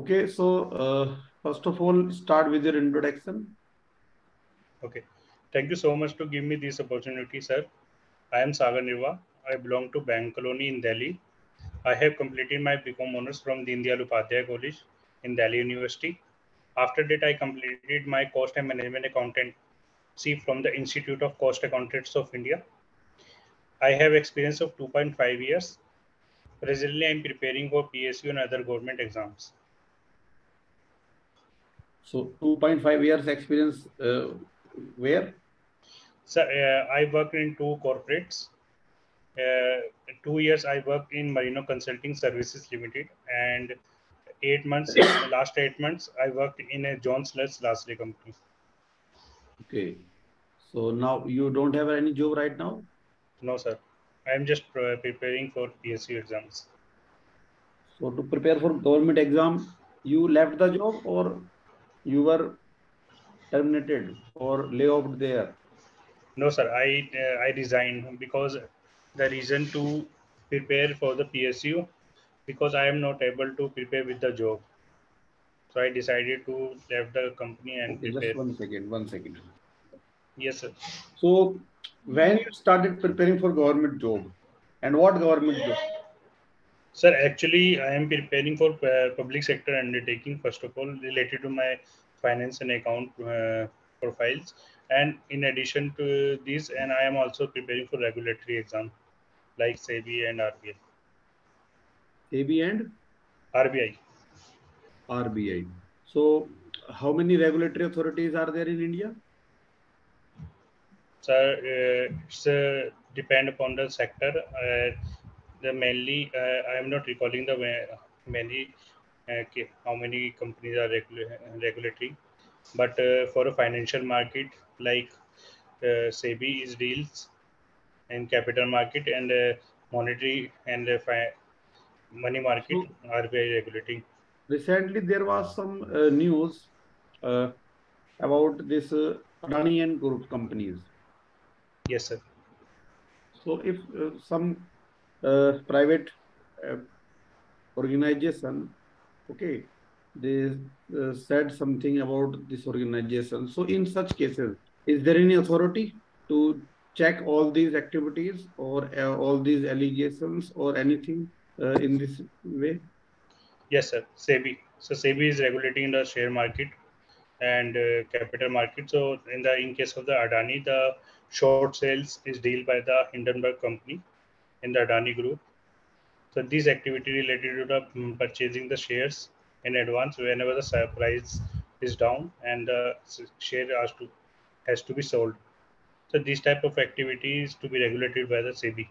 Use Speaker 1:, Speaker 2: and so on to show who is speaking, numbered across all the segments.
Speaker 1: Okay, so first of all, start with your introduction.
Speaker 2: Okay. Thank you so much to give me this opportunity, sir. I am Sagar Nirva. I belong to Bank Colony in Delhi. I have completed my BCom honors from Deen Dayal Upadhyay College in Delhi University. After that, I completed my Cost and Management Accountancy from the Institute of Cost Accountants of India. I have experience of 2.5 years. Presently, I am preparing for PSU and other government exams.
Speaker 1: So 2.5 years experience where?
Speaker 2: So, I worked in two corporates. 2 years I worked in Marino Consulting Services Limited, and 8 months, last 8 months, I worked in a John Slush Lastly company.
Speaker 1: Okay. So now you don't have any job right now?
Speaker 2: No, sir. I am just preparing for PSU exams.
Speaker 1: So to prepare for government exam, you left the job or you were terminated or laid off there?
Speaker 2: No, sir. I resigned because the reason to prepare for the PSU because I am not able to prepare with the job. So I decided to leave the company and
Speaker 1: Okay, just
Speaker 2: prepare.
Speaker 1: 1 second, 1 second.
Speaker 2: Yes, sir.
Speaker 1: So when you started preparing for government job and what government job?
Speaker 2: Sir, actually, I am preparing for public sector undertaking, first of all, related to my finance and account profiles. And in addition to this, and I am also preparing for regulatory exam like SEBI and RBI.
Speaker 1: AB and
Speaker 2: RBI.
Speaker 1: RBI. So how many regulatory authorities are there in India?
Speaker 2: Sir, it's depend upon the sector. The mainly, I am not recalling the many how many companies are regulatory, but for a financial market like SEBI is deals and capital market and monetary and money market
Speaker 1: So
Speaker 2: RBI regulating.
Speaker 1: recently there was some news uh, about this Adani and group companies.
Speaker 2: Yes, sir.
Speaker 1: So if some private uh, organization, okay, they said something about this organization. So in such cases, is there any authority to check all these activities or all these allegations or anything in this way?
Speaker 2: Yes, sir. SEBI. So SEBI is regulating the share market and capital market. So in case of the Adani, the short sales is dealt by the Hindenburg company in the Adani group. So these activity related to the purchasing the shares in advance whenever the price is down and the share has to be sold. So these type of activities to be regulated by the SEBI.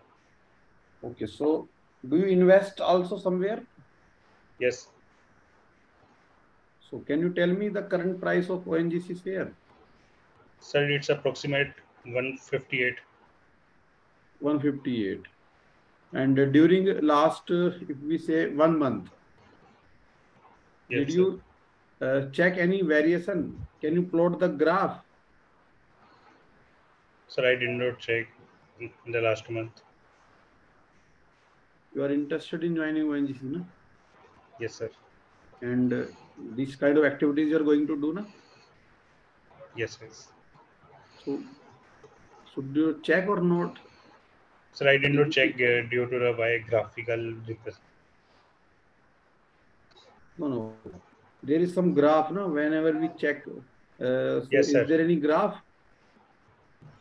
Speaker 1: Okay, so do you invest also somewhere?
Speaker 2: Yes,
Speaker 1: So can you tell me the current price of ONGC share?
Speaker 2: sir. It's approximate 158.
Speaker 1: 158. And during last, if we say 1 month, did
Speaker 2: Yes, sir.
Speaker 1: you check any variation? Can you plot the graph?
Speaker 2: Sir, I did not check in the last month.
Speaker 1: You are interested in joining ONGC, no?
Speaker 2: Yes, sir.
Speaker 1: And this kind of activities you are going to do, no?
Speaker 2: Yes, yes.
Speaker 1: So should you check or not?
Speaker 2: Sir, I did
Speaker 1: If
Speaker 2: not
Speaker 1: you,
Speaker 2: check due to the biographical request.
Speaker 1: no, no, there is some graph, no? Whenever we check, so
Speaker 2: Yes,
Speaker 1: is
Speaker 2: sir.
Speaker 1: there any graph?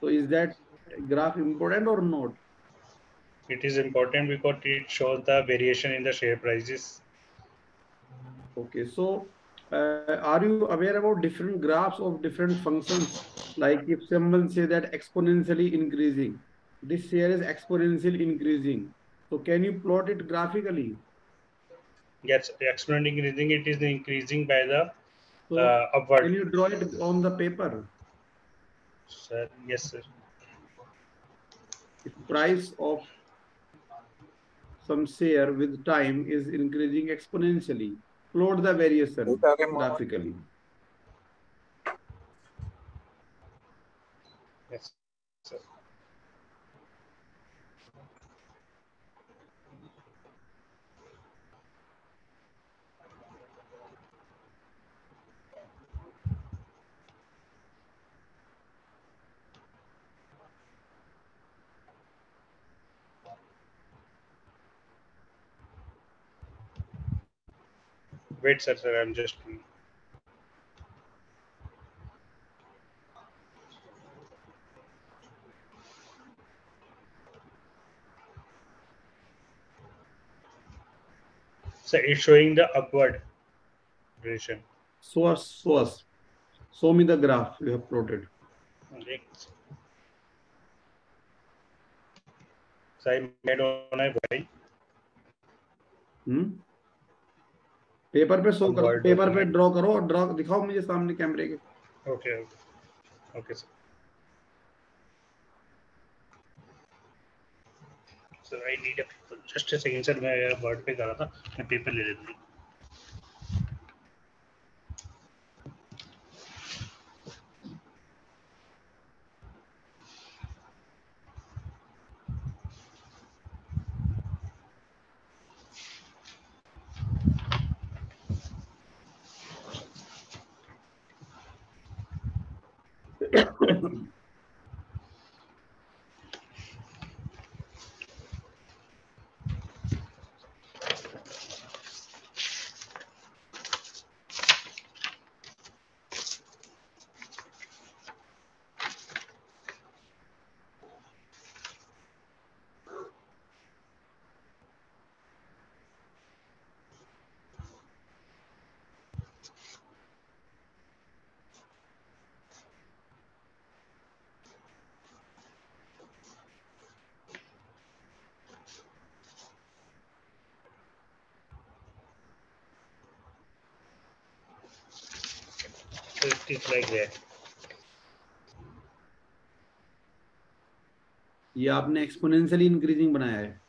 Speaker 1: So is that graph important or not?
Speaker 2: It is important because it shows the variation in the share prices.
Speaker 1: Okay, so are you aware about different graphs of different functions? Like if someone say that exponentially increasing, this share is exponentially increasing. So can you plot it graphically?
Speaker 2: Yes, exponent increasing, it is increasing by the
Speaker 1: So can
Speaker 2: upward.
Speaker 1: you draw it on the paper?
Speaker 2: Sir, yes, sir.
Speaker 1: If price of some share with time is increasing exponentially, plot the variation graphically.
Speaker 2: Yes, sir. Wait, sir, I'm just. So it's showing the upward duration.
Speaker 1: Show me the graph you have plotted.
Speaker 2: Okay. So I made on a why.
Speaker 1: Paper पे show करो, paper पे draw करो और draw दिखाओ मुझे सामने कैमरे के.
Speaker 2: Okay, okay, sir. So I need a paper. Just a second, sir. मैं वर्ड पे कर रहा था, मैं पेपर ले लेता हूँ. So it is like that.
Speaker 1: ये आपने एक्सपोनेंशियली इंक्रीजिंग बनाया है.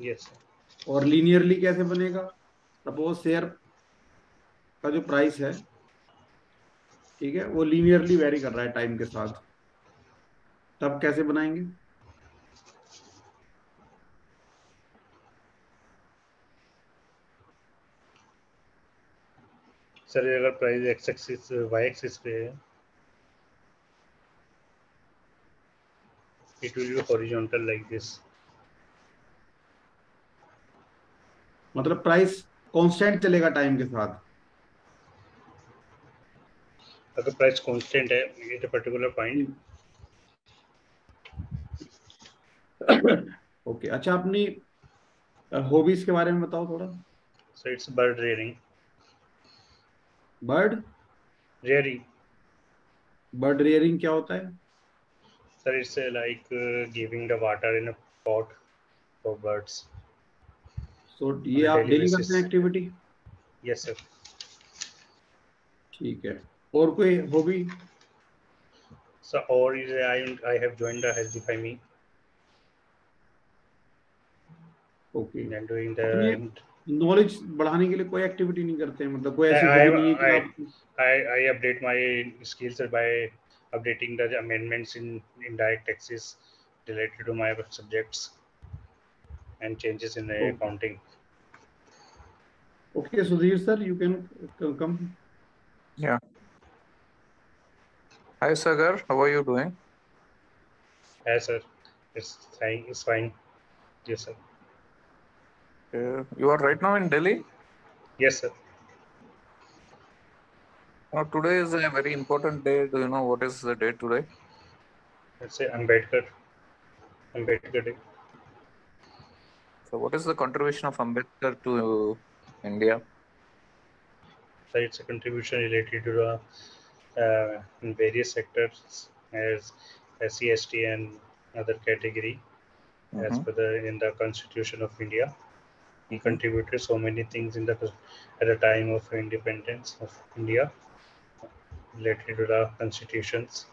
Speaker 2: Yes.
Speaker 1: और लीनियरली कैसे बनेगा? सपोज शेयर का जो प्राइस है, ठीक है, वो लीनियरली वेरी कर रहा है टाइम के साथ, तब कैसे बनाएंगे?
Speaker 2: सर अगर price x axis y axis पे है, it will be horizontal like this.
Speaker 1: मतलब प्राइस कांस्टेंट चलेगा टाइम के साथ.
Speaker 2: अगर प्राइस कांस्टेंट है at a particular point.
Speaker 1: Okay, अच्छा अपनी हॉबीज के बारे में बताओ थोड़ा.
Speaker 2: So it's bird rearing.
Speaker 1: Bird
Speaker 2: Rearing.
Speaker 1: Bird rearing क्या होता है?
Speaker 2: Sir, it's like giving the water in a pot for birds.
Speaker 1: सो ये आप डेली करते हैं एक्टिविटी?
Speaker 2: Yes, sir.
Speaker 1: ठीक है. और कोई hobby?
Speaker 2: So or is I have joined the HDFI.
Speaker 1: Okay.
Speaker 2: And doing the
Speaker 1: knowledge बढ़ाने के लिए कोई एक्टिविटी नहीं करते हैं? मतलब कोई ऐसी हॉबी नहीं है कि आप
Speaker 2: I update my skills by updating the amendments in indirect taxes related to my subjects and changes in the accounting.
Speaker 1: Okay, Sudhir sir, you can come.
Speaker 3: Yeah. Hi Sagar, how are you doing?
Speaker 2: Yes, sir. It's fine. It's fine. Yes, sir.
Speaker 3: You are right now in Delhi?
Speaker 2: Yes, sir.
Speaker 3: Today is a very important day. Do you know what is the date today?
Speaker 2: Let's say Ambedkar Day.
Speaker 3: So what is the contribution of Ambedkar to India?
Speaker 2: So it's a contribution related to the in various sectors as SC, ST and other category as per in the Constitution of India. He contributed so many things in the at the time of independence of India related to the constitutions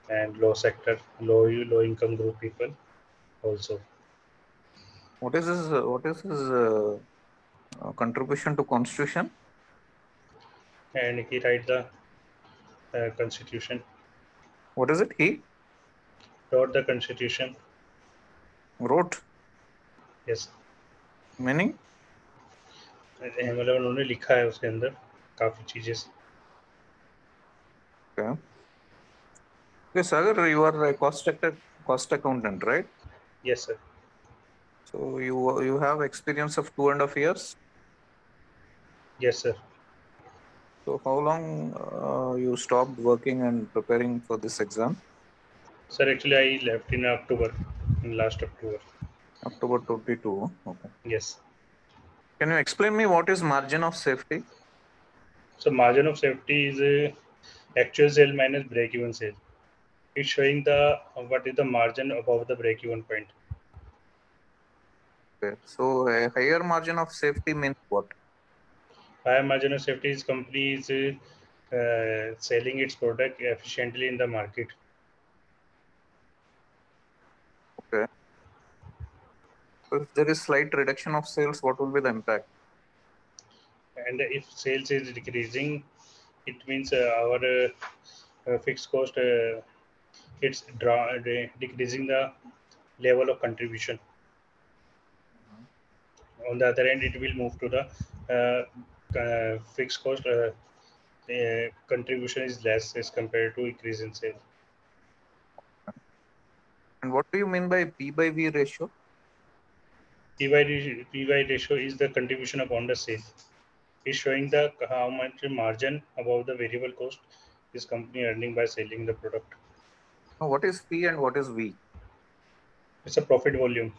Speaker 2: and low sector, low income group people also.
Speaker 3: What is his contribution to Constitution?
Speaker 2: And he write the Constitution.
Speaker 3: What is it? He
Speaker 2: wrote the Constitution.
Speaker 3: Wrote?
Speaker 2: Yes.
Speaker 3: Meaning?
Speaker 2: मतलब उन्होंने लिखा है उसके अंदर काफी चीजें.
Speaker 3: Okay. Okay, Sagar, you are a cost accountant, right?
Speaker 2: Yes, sir.
Speaker 3: So you have experience of 2.5 years?
Speaker 2: Yes, sir.
Speaker 3: So how long you stopped working and preparing for this exam?
Speaker 2: Sir, actually, I left in October, in last October.
Speaker 3: October 22. Okay.
Speaker 2: Yes.
Speaker 3: Can you explain me what is margin of safety?
Speaker 2: So margin of safety is a actual sale minus break-even sale. It's showing the what is the margin above the break-even point.
Speaker 3: Okay. So a higher margin of safety means what?
Speaker 2: Higher margin of safety is company is selling its product efficiently in the market.
Speaker 3: Okay. So if there is slight reduction of sales, what will be the impact?
Speaker 2: And if sales is decreasing, it means our fixed cost it's decreasing the level of contribution. On the other end, it will move to the fixed cost contribution is less as compared to increase in sale.
Speaker 3: And what do you mean by P by V ratio?
Speaker 2: PY ratio is the contribution upon the sale. It's showing the how much margin above the variable cost is company earning by selling the product.
Speaker 3: No, what is P and what is V?
Speaker 2: It's a profit volume.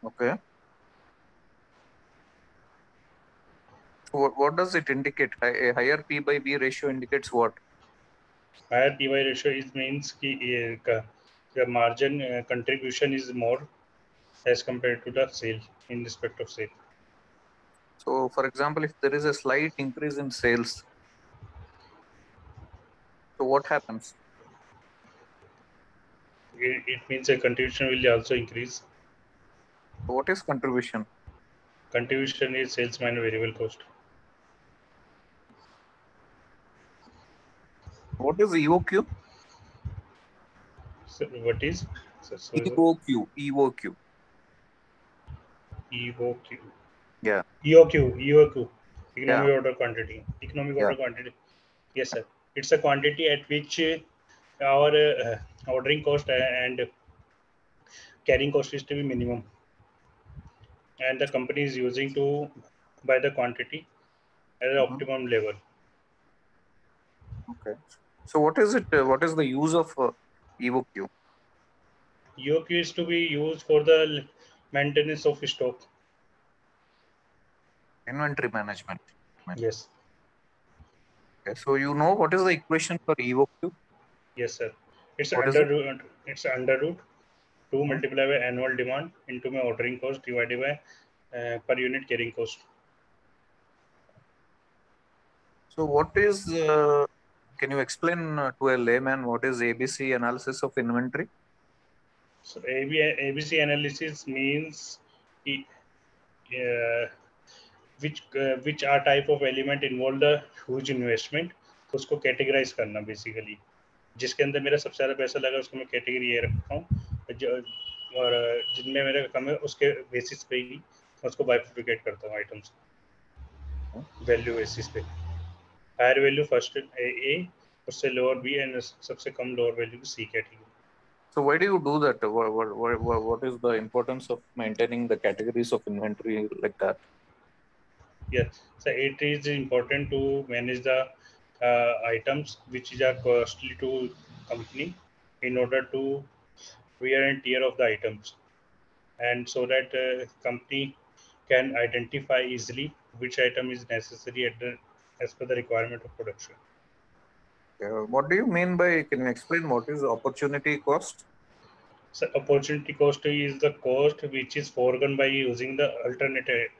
Speaker 3: Okay. So what does it indicate? A higher P by V ratio indicates what?
Speaker 2: Higher PY ratio is means the margin contribution is more as compared to the sale in respect of sale.
Speaker 3: So for example, if there is a slight increase in sales, so what happens?
Speaker 2: It means a contribution will also increase.
Speaker 3: So what is contribution?
Speaker 2: Contribution is sales minus variable cost.
Speaker 3: What is EOQ?
Speaker 2: So what is
Speaker 3: EOQ. EOQ.
Speaker 2: EOQ?
Speaker 3: Yeah.
Speaker 2: EOQ,
Speaker 3: Yeah.
Speaker 2: economic order quantity. Economic
Speaker 3: Yeah.
Speaker 2: order quantity. Yes, sir. It's a quantity at which our ordering cost and carrying cost is to be minimum, and the company is using to buy the quantity at the
Speaker 3: Mhm.
Speaker 2: optimum level.
Speaker 3: Okay. So what is it? What is the use of EOQ?
Speaker 2: EOQ is to be used for the maintenance of stock.
Speaker 3: Inventory management.
Speaker 2: Yes,
Speaker 3: Okay. So you know what is the equation for EOQ?
Speaker 2: yes, sir. It's
Speaker 3: What is
Speaker 2: under
Speaker 3: it?
Speaker 2: root. It's under root 2
Speaker 3: Mhm.
Speaker 2: multiplied by annual demand into my ordering cost divided by per unit carrying cost.
Speaker 3: So what is? Can you explain to a layman what is ABC analysis of inventory?
Speaker 2: So ABC analysis means uh, which are type of element involve the huge investment, उसको categorize करना basically. जिसके अंदर मेरा सबसे ज़्यादा पैसा लगा उसको मैं कैटेगरी ए रखता हूँ, और जिनमें मेरा कम है उसके बेसिस पे ही उसको बाइफिकेट करता हूँ आइटम्स वैल्यू बेसिस पे. हायर वैल्यू फर्स्ट ए, उससे लोअर बी एंड सबसे कम लोअर वैल्यू की सी category.
Speaker 3: So why do you do that? What is the importance of maintaining the categories of inventory like that?
Speaker 2: Yes, so it is important to manage the items which are costly to company in order to wear and tear of the items, and so that company can identify easily which item is necessary as per the requirement of production.
Speaker 3: What do you mean by? Can you explain what is opportunity cost?
Speaker 2: So opportunity cost is the cost which is foregone by using the alternate.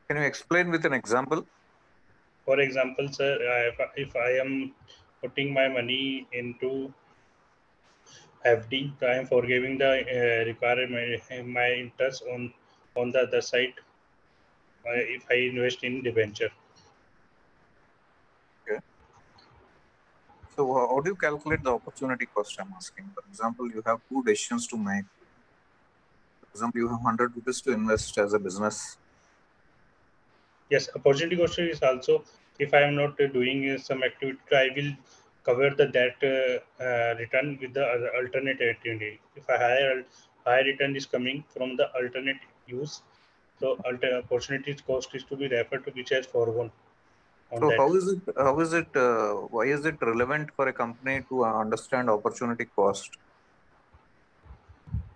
Speaker 3: Can you explain with an example?
Speaker 2: For example, sir, if I am putting my money into FD, I am forgiving the requirement my interest on the other side if I invest in debenture.
Speaker 3: Okay. So how do you calculate the opportunity cost? I'm asking. For example, you have two decisions to make. For example, you have 100 rupees to invest as a business.
Speaker 2: Yes, opportunity cost is also if I am not doing some activity, I will cover the that return with the other alternate activity. If a higher return is coming from the alternate use, So opportunity cost is to be referred to which has foregone on
Speaker 3: So
Speaker 2: that.
Speaker 3: why is it relevant for a company to understand opportunity cost?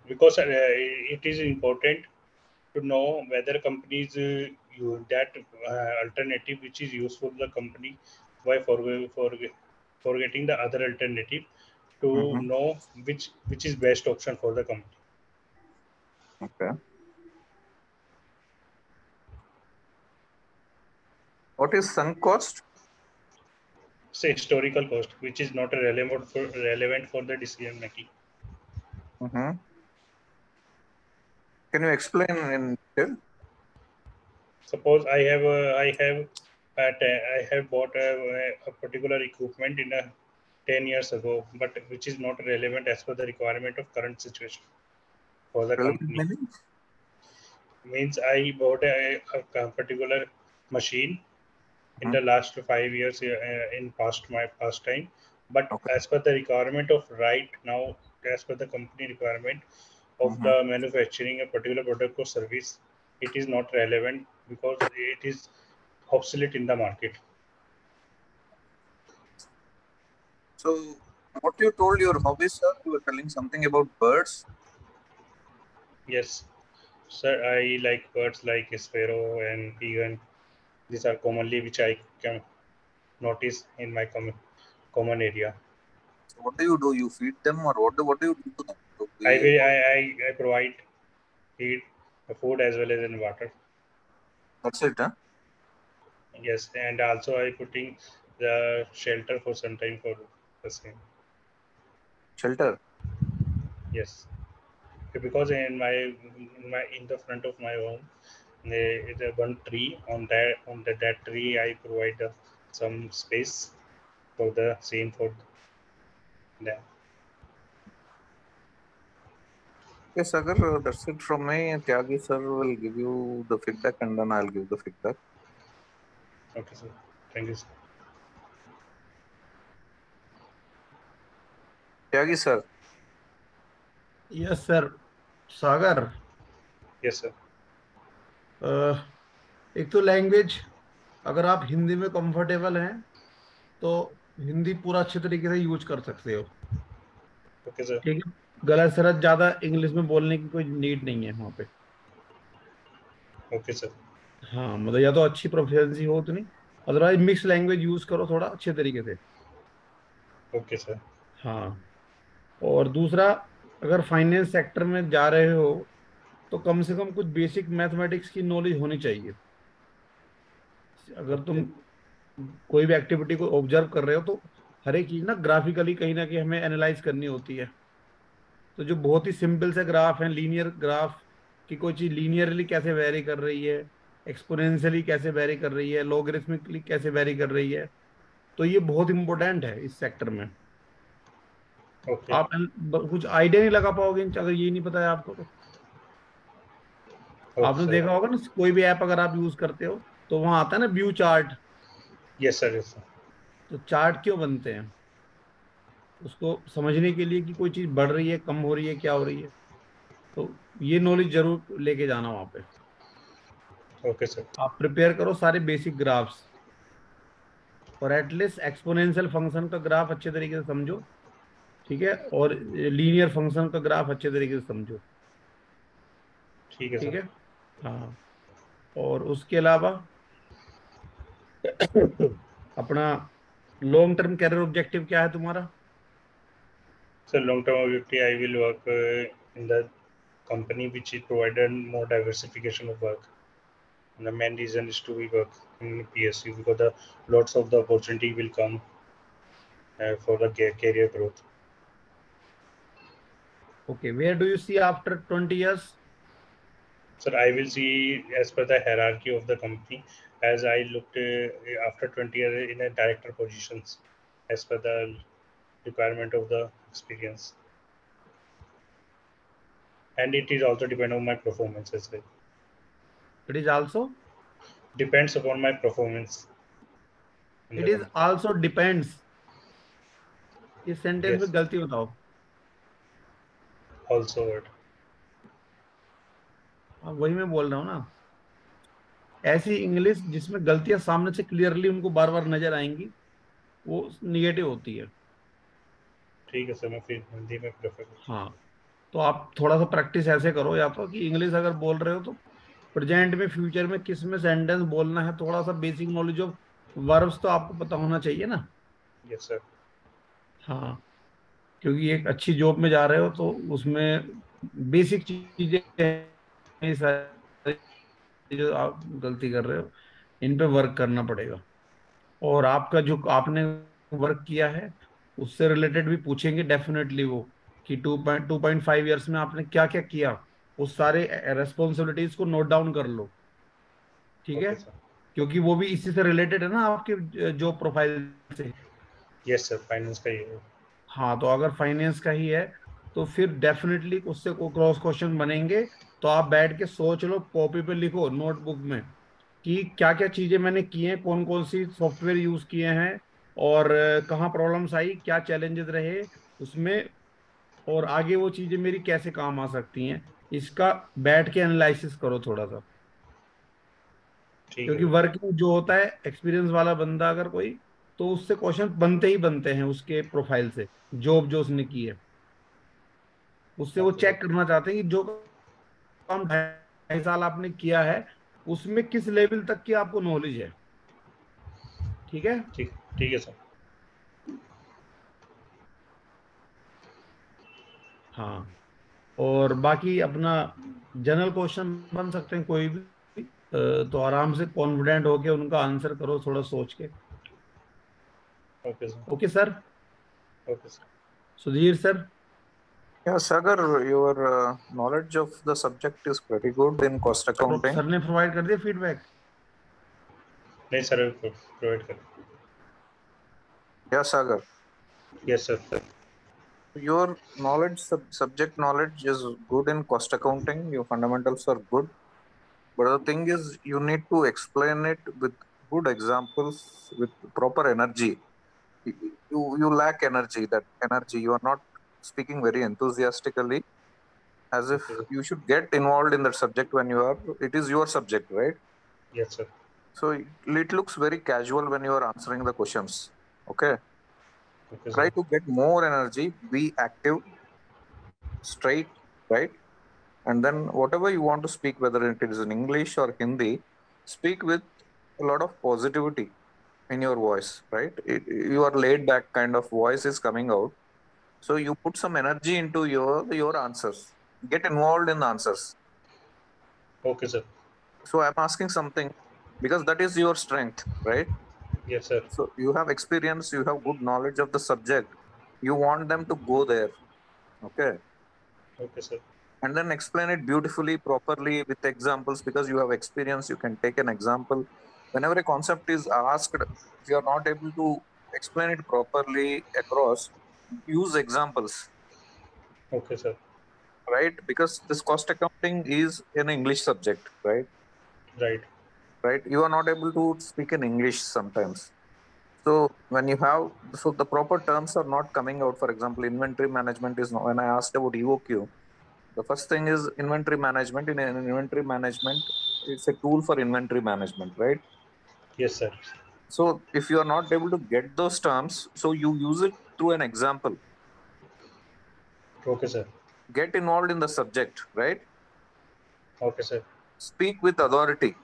Speaker 2: Because it is important to know whether companies use that alternative which is useful to the company by forgetting the other alternative to
Speaker 3: Mm-hmm.
Speaker 2: know which is best option for the company.
Speaker 3: Okay. What is sunk cost?
Speaker 2: Say historical cost, which is not relevant for the decision making.
Speaker 3: Mm-hmm. Can you explain in detail?
Speaker 2: Suppose I have bought a particular equipment in a 10 years ago, but which is not relevant as per the requirement of current situation for the
Speaker 3: Relevant
Speaker 2: company.
Speaker 3: meaning?
Speaker 2: Means I bought a particular machine in
Speaker 3: Mm-hmm.
Speaker 2: the last 5 years in my past time, but
Speaker 3: Okay.
Speaker 2: as per the requirement of right now, as per the company requirement of
Speaker 3: Mm-hmm.
Speaker 2: the manufacturing a particular product or service, it is not relevant because it is obsolete in the market.
Speaker 3: So, what you told your hobbies, sir? You were telling something about birds.
Speaker 2: Yes, sir, I like birds like sparrow and pigeon. These are commonly which I can notice in my common area.
Speaker 3: So, what do you do? You feed them, or what do you do to them? So
Speaker 2: I
Speaker 3: we,
Speaker 2: will I provide feed, food as well as in water.
Speaker 3: that's it, huh?
Speaker 2: Yes, and also I putting the shelter for some time for the same.
Speaker 3: Shelter.
Speaker 2: Yes, because in the front of my home there is a one tree. On that tree I provide some space for the same for them.
Speaker 3: Yes, Sagar, that's it from me. Tyagi sir will give you the feedback, and then I'll give the feedback.
Speaker 2: Okay, sir. Thank you, sir.
Speaker 3: Tyagi sir.
Speaker 1: Yes sir. Sagar,
Speaker 2: Yes, sir.
Speaker 1: एक तो language, अगर आप हिंदी में comfortable हैं तो हिंदी पूरा अच्छे तरीके से यूज कर सकते हो.
Speaker 2: Okay, sir.
Speaker 1: ठीक है. गलत सलत ज्यादा इंग्लिश में बोलने की कोई नीड नहीं है वहां पे.
Speaker 2: Okay, sir.
Speaker 1: हाँ, मतलब या तो अच्छी प्रोफिशिएंसी हो तो नहीं, अदरवाइज मिक्स लैंग्वेज यूज करो थोड़ा अच्छे तरीके से.
Speaker 2: Okay, sir.
Speaker 1: हाँ. और दूसरा, अगर फाइनेंस सेक्टर में जा रहे हो तो कम से कम कुछ बेसिक मैथमेटिक्स की नॉलेज होनी चाहिए. अगर तुम कोई भी एक्टिविटी को ऑब्जर्व कर रहे हो तो हर एक चीज ना कहीं हमें एनालाइज करनी होती है. तो जो बहुत ही सिंपल से ग्राफ हैं, लीनियर ग्राफ, कि कोई चीज लीनियरली कैसे वेरी कर रही है, एक्सपोनेंशियली कैसे वेरी कर रही है, लॉगरिथमिकली कैसे वेरी कर रही है, तो ये बहुत इंपॉर्टेंट है इस सेक्टर में.
Speaker 2: Okay.
Speaker 1: आप कुछ आइडिया नहीं लगा पाओगे अगर ये नहीं पता है आपको तो.
Speaker 2: Okay,
Speaker 1: आपने
Speaker 2: sir.
Speaker 1: देखा होगा ना, कोई भी ऐप अगर आप यूज करते हो तो वहां आता है ना view chart.
Speaker 2: Yes, sir. Yes, sir.
Speaker 1: तो चार्ट क्यों बनते हैं? उसको समझने के लिए कि कोई चीज बढ़ रही है, कम हो रही है, क्या हो रही है. तो ये नॉलेज जरूर लेके जाना वहां पे.
Speaker 2: Okay, sir.
Speaker 1: आप प्रिपेयर करो सारे बेसिक ग्राफ्स, और एटलीस्ट एक्सपोनेंशियल फंक्शन का ग्राफ अच्छे तरीके से समझो. ठीक है. और लीनियर फंक्शन का ग्राफ अच्छे तरीके से समझो.
Speaker 2: ठीक है,
Speaker 1: ठीक
Speaker 2: सर.
Speaker 1: है. हाँ. और उसके अलावा अपना लॉन्ग टर्म कैरियर ऑब्जेक्टिव क्या है तुम्हारा?
Speaker 2: So long-term objective, I will work in the company which is provided more diversification of work. And the main reason is to be work in PSU because the lots of the opportunity will come for the career growth.
Speaker 1: Okay, where do you see after 20 years?
Speaker 2: So I will see as per the hierarchy of the company as I looked after 20 years in a director positions as per the requirement of the experience. And it is also depend on my performance as well.
Speaker 1: It is also.
Speaker 2: Depends upon my performance in
Speaker 1: it
Speaker 2: the
Speaker 1: is
Speaker 2: company.
Speaker 1: Also depends. इस sentence में
Speaker 2: Yes,
Speaker 1: गलती बताओ.
Speaker 2: also what.
Speaker 1: हाँ, वही मैं बोल रहा हूँ ना. ऐसी इंग्लिश जिसमें गलतियां सामने से क्लियरली उनको बार बार नजर आएंगी, वो निगेटिव होती है।
Speaker 2: ठीक है सर, मैं फिर हिंदी में प्रेफर करूँ।
Speaker 1: हाँ, तो आप थोड़ा सा प्रैक्टिस ऐसे करो, या तो कि इंग्लिश अगर बोल रहे हो तो प्रेजेंट में, फ्यूचर में किस में सेंटेंस बोलना है, थोड़ा सा बेसिक नॉलेज ऑफ वर्ब्स तो आपको पता होना चाहिए ना।
Speaker 2: Yes sir.
Speaker 1: हाँ, क्योंकि एक अच्छी जॉब में जा रहे हो तो उसमें बेसिक चीजें हैं, ये सारी जो आप गलती कर रहे हो इन पे वर्क करना पड़ेगा। और आपका जो आपने वर्क किया है उससे रिलेटेड भी पूछेंगे डेफिनेटली वो, कि 2.5 ईयर्स में आपने क्या क्या किया, उस सारे रेस्पॉन्सिबिलिटीज को नोट डाउन कर लो। ठीक है,
Speaker 2: ओके सर।
Speaker 1: क्योंकि वो भी इसी से रिलेटेड है ना आपके जॉब प्रोफाइल से।
Speaker 2: यस सर, फाइनेंस का ही है।
Speaker 1: हाँ, तो अगर फाइनेंस का ही है तो फिर डेफिनेटली उससे को क्रॉस क्वेश्चन बनेंगे। तो आप बैठ के सोच लो, कॉपी पे लिखो नोटबुक में कि क्या क्या चीजें मैंने की हैं, कौन कौन सी सॉफ्टवेयर यूज किए हैं, और कहाँ प्रॉब्लम्स आई, क्या चैलेंजेस रहे उसमें, और आगे वो चीजें मेरी कैसे काम आ सकती हैं। इसका बैठ के एनालिसिस करो थोड़ा सा।
Speaker 2: ठीक है
Speaker 1: क्योंकि
Speaker 2: सर।
Speaker 1: वर्किंग जो होता है, एक्सपीरियंस वाला बंदा अगर कोई, तो उससे क्वेश्चन बनते ही बनते हैं उसके प्रोफाइल से, जॉब जो उसने की है उससे वो
Speaker 2: ओके सर।
Speaker 1: चेक करना चाहते हैं कि जो काम 2.5 साल आपने किया है उसमें किस लेवल तक की आपको नॉलेज है। ठीक है।
Speaker 2: ठीक ठीक है सर।
Speaker 1: हाँ, और बाकी अपना जनरल क्वेश्चन बन सकते हैं कोई भी, तो आराम से कॉन्फिडेंट होके उनका आंसर करो थोड़ा सोच के।
Speaker 2: Okay sir.
Speaker 1: Okay sir.
Speaker 2: Okay sir.
Speaker 1: Sudhir sir.
Speaker 3: Yeah, Sagar, your knowledge of the subject is pretty good in cost accounting.
Speaker 1: Sir ने प्रोवाइड कर दिया फीडबैक।
Speaker 2: नहीं सर, प्रोवाइड कर।
Speaker 3: Yeah, Sagar,
Speaker 2: yes sir.
Speaker 3: your knowledge, subject knowledge is good in cost accounting. Your fundamentals are good. But the thing is, you need to explain it with good examples, with proper energy. You lack energy. That energy, you are not speaking very enthusiastically, as if
Speaker 2: okay sir.
Speaker 3: you should get involved in that subject when you are. It is your subject, right?
Speaker 2: Yes sir.
Speaker 3: So it looks very casual when you are answering the questions. Okay.
Speaker 2: Okay
Speaker 3: Try
Speaker 2: sir.
Speaker 3: to get more energy. Be active, straight, right? And then whatever you want to speak, whether it is in English or Hindi, speak with a lot of positivity in your voice, right? Your laid back kind of voice is coming out, so you put some energy into your answers. Get involved in the answers.
Speaker 2: Okay sir.
Speaker 3: So I'm asking something because that is your strength, right?
Speaker 2: Yes sir.
Speaker 3: So you have experience, you have good knowledge of the subject, you want them to go there, okay?
Speaker 2: Okay sir.
Speaker 3: And then explain it beautifully, properly with examples. Because you have experience, you can take an example whenever a concept is asked. If you are not able to explain it properly across, use examples,
Speaker 2: okay sir.
Speaker 3: right? Because this cost accounting is an English subject, right?
Speaker 2: Right.
Speaker 3: Right, you are not able to speak in English sometimes. So when you have, so the proper terms are not coming out. For example, inventory management is not, when I asked about EOQ, the first thing is inventory management. In an inventory management, it's a tool for inventory management, right?
Speaker 2: Yes sir.
Speaker 3: So if you are not able to get those terms, so you use it through an example.
Speaker 2: Okay sir.
Speaker 3: Get involved in the subject, right?
Speaker 2: Okay sir.
Speaker 3: Speak with authority.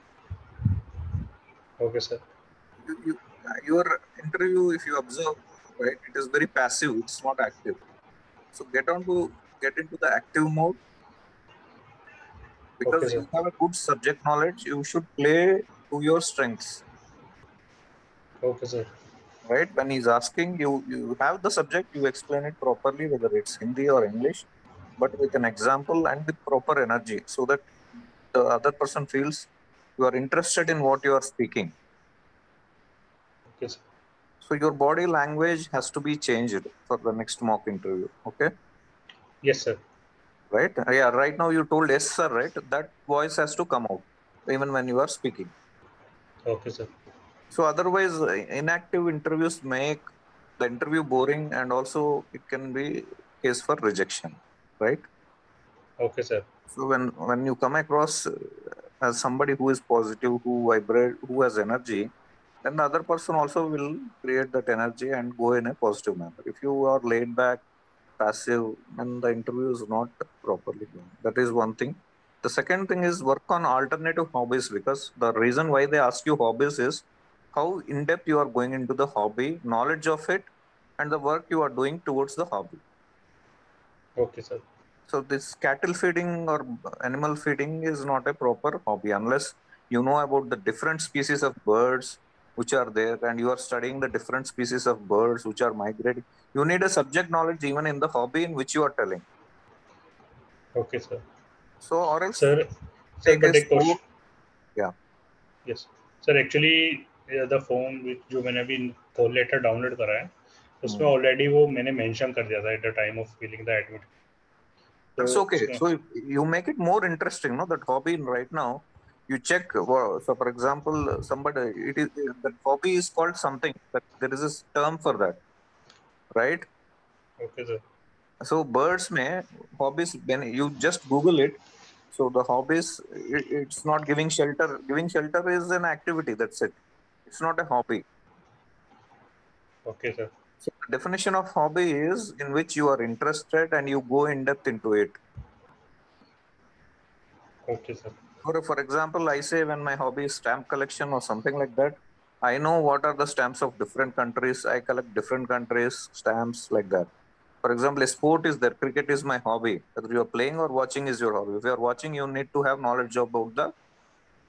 Speaker 2: Okay sir.
Speaker 3: Your interview, if you observe, right, it is very passive. It's not active. So get into the active mode.
Speaker 2: Okay
Speaker 3: Because
Speaker 2: sir.
Speaker 3: you have a good subject knowledge, you should play to your strengths,
Speaker 2: okay sir.
Speaker 3: right? When he's asking you, you have the subject, you explain it properly, whether it's Hindi or English, but with an example and with proper energy, so that the other person feels you are interested in what you are speaking.
Speaker 2: Okay sir.
Speaker 3: So your body language has to be changed for the next mock interview. Okay,
Speaker 2: yes sir.
Speaker 3: right? Yeah, right now you told yes sir, right? That voice has to come out even when you are speaking.
Speaker 2: Okay sir.
Speaker 3: So otherwise, inactive interviews make the interview boring, and also it can be case for rejection, right?
Speaker 2: Okay sir.
Speaker 3: So when you come across as somebody who is positive, who vibrate, who has energy, then the other person also will create that energy and go in a positive manner. If you are laid back, passive, then the interview is not properly going. That is one thing. The second thing is work on alternative hobbies, because the reason why they ask you hobbies is how in depth you are going into the hobby, knowledge of it, and the work you are doing towards the hobby.
Speaker 2: Okay, sir.
Speaker 3: So this cattle feeding or animal feeding is not a proper hobby unless you know about the different species of birds which are there, and you are studying the different species of birds which are migrating. You need a subject knowledge even in the hobby in which you are telling.
Speaker 2: Okay, sir.
Speaker 3: So or else
Speaker 2: Sir, sir,
Speaker 3: take a
Speaker 2: but a
Speaker 3: sport.
Speaker 2: question.
Speaker 3: Yeah.
Speaker 2: Yes, sir. Actually, the form which जो मैंने अभी call letter download करा है, उसमें already वो मैंने mention कर दिया था at the time of filling the admit.
Speaker 3: That's
Speaker 2: तो
Speaker 3: okay. So you make it more interesting, no? That hobby right now, you check. So, for example, somebody it is that hobby is called something. That there is a term for that, right?
Speaker 2: okay, sir.
Speaker 3: So birds may hobbies when you just Google it. So the hobbies, it's not giving shelter. Giving shelter is an activity. That's it. It's not a hobby.
Speaker 2: Okay, sir.
Speaker 3: So the definition of hobby is in which you are interested and you go in depth into it.
Speaker 2: Okay, sir.
Speaker 3: For example, I say when my hobby is stamp collection or something like that, I know what are the stamps of different countries. I collect different countries stamps like that. For example, a sport is there. Cricket is my hobby. Whether you are playing or watching is your hobby. If you are watching, you need to have knowledge about the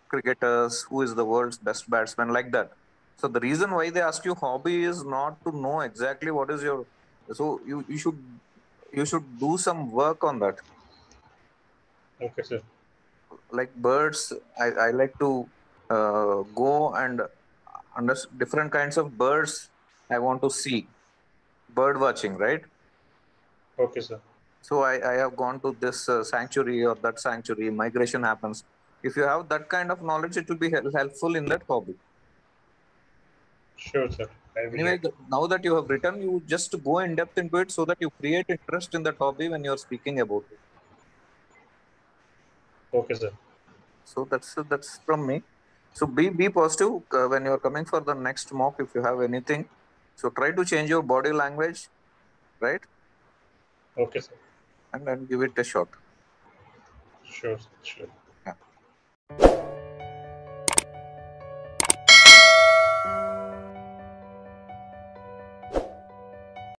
Speaker 3: cricketers, who is the world's best batsman, like that. So the reason why they ask you hobby is not to know exactly what is your. So you should do some work on that.
Speaker 2: Okay, sir.
Speaker 3: Like birds, I like to go and under different kinds of birds I want to see. Bird watching, right?
Speaker 2: Okay, sir.
Speaker 3: So I have gone to this sanctuary or that sanctuary, migration happens. If you have that kind of knowledge, it will be helpful in that hobby.
Speaker 2: Sure, sir. I will
Speaker 3: Anyway,
Speaker 2: let.
Speaker 3: now that you have written, you just go in depth into it so that you create interest in that hobby when you're speaking about it.
Speaker 2: Okay, sir.
Speaker 3: So that's from me. So be positive when you're coming for the next mock. If you have anything, so try to change your body language, right,
Speaker 2: Okay, sir.
Speaker 3: and then give it a shot.
Speaker 2: Sure, sir. Sure.